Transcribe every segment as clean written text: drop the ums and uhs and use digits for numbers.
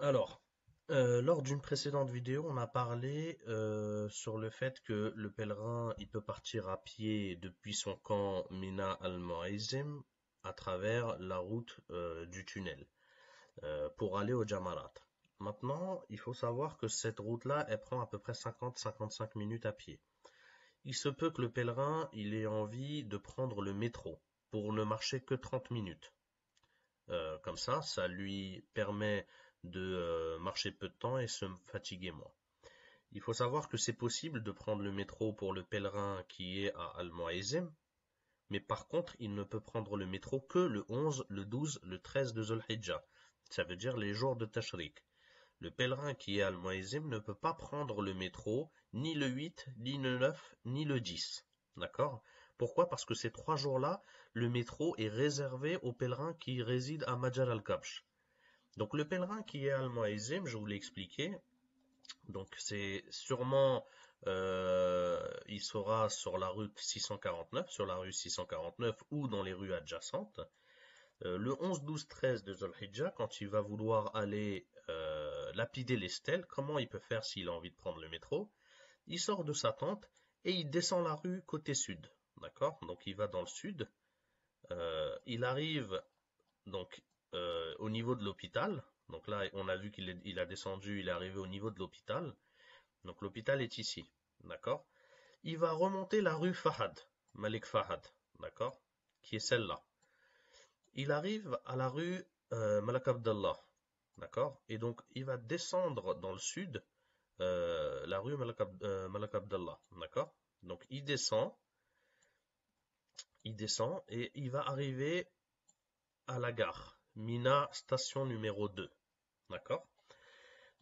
Alors, lors d'une précédente vidéo, on a parlé sur le fait que le pèlerin, il peut partir à pied depuis son camp Mina al-Mu'azzim à travers la route du tunnel pour aller au Jamarat. Maintenant, il faut savoir que cette route-là, elle prend à peu près 50-55 minutes à pied. Il se peut que le pèlerin, il ait envie de prendre le métro pour ne marcher que 30 minutes. Comme ça lui permet de marcher peu de temps et se fatiguer moins. Il faut savoir que c'est possible de prendre le métro pour le pèlerin qui est à Al-Mu'azzim, mais par contre, il ne peut prendre le métro que le 11, le 12, le 13 de Zulhijjah. Ça veut dire les jours de Tashrik. Le pèlerin qui est à Al-Mu'azzim ne peut pas prendre le métro ni le 8, ni le 9, ni le 10. D'accord? Pourquoi? Parce que ces 3 jours-là, le métro est réservé aux pèlerins qui résident à Majar al-Kabsh. Donc le pèlerin qui est à Al-Mu'azzim, je vous l'ai expliqué, donc c'est sûrement, il sera sur la route 649, sur la rue 649 ou dans les rues adjacentes. Le 11, 12, 13 de Zulhijjah, quand il va vouloir aller lapider les stèles, comment il peut faire s'il a envie de prendre le métro? Il sort de sa tente et il descend la rue côté sud. D'accord? Donc il va dans le sud. Il arrive donc au niveau de l'hôpital. Donc là, on a vu qu'il a descendu, il est arrivé au niveau de l'hôpital. Donc l'hôpital est ici. D'accord? Il va remonter la rue Fahad, Malik Fahad. D'accord? Qui est celle-là. Il arrive à la rue Malak Abdallah. D'accord? Et donc il va descendre dans le sud la rue Malak Abdallah. D'accord? Donc il descend et il va arriver à la gare. Mina, station numéro 2. D'accord?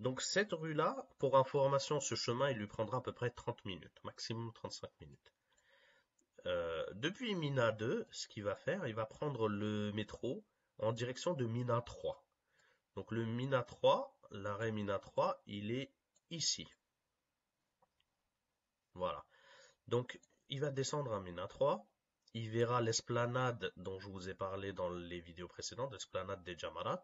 Donc cette rue-là, pour information, ce chemin, il lui prendra à peu près 30 minutes, maximum 35 minutes. Depuis Mina 2, ce qu'il va faire, il va prendre le métro en direction de Mina 3. Donc le Mina 3, l'arrêt Mina 3, il est ici. Voilà. Donc il va descendre à Mina 3, il verra l'esplanade dont je vous ai parlé dans les vidéos précédentes, l'esplanade des Jamarat.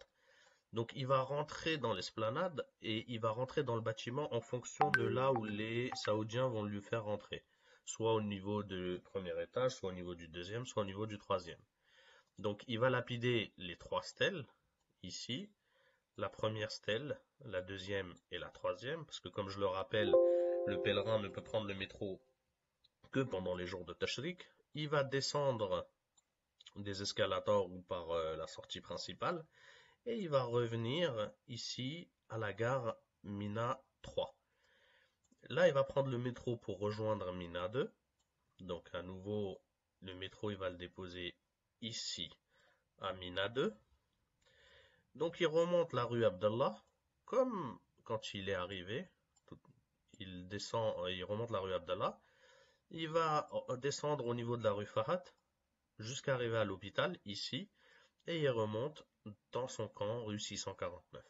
Donc il va rentrer dans l'esplanade et il va rentrer dans le bâtiment en fonction de là où les Saoudiens vont lui faire rentrer. Soit au niveau du premier étage, soit au niveau du deuxième, soit au niveau du troisième. Donc il va lapider les 3 stèles, ici, la première stèle, la deuxième et la troisième, parce que comme je le rappelle, le pèlerin ne peut prendre le métro que pendant les jours de Tashrik. Il va descendre des escalators ou par la sortie principale. Et il va revenir ici à la gare Mina 3. Là, il va prendre le métro pour rejoindre Mina 2. Donc à nouveau, le métro, il va le déposer ici à Mina 2. Donc il remonte la rue Abdallah, comme quand il est arrivé. Il descend, il remonte la rue Abdallah. Il va descendre au niveau de la rue Fahad jusqu'à arriver à l'hôpital, ici. Et il remonte dans son camp, rue 649.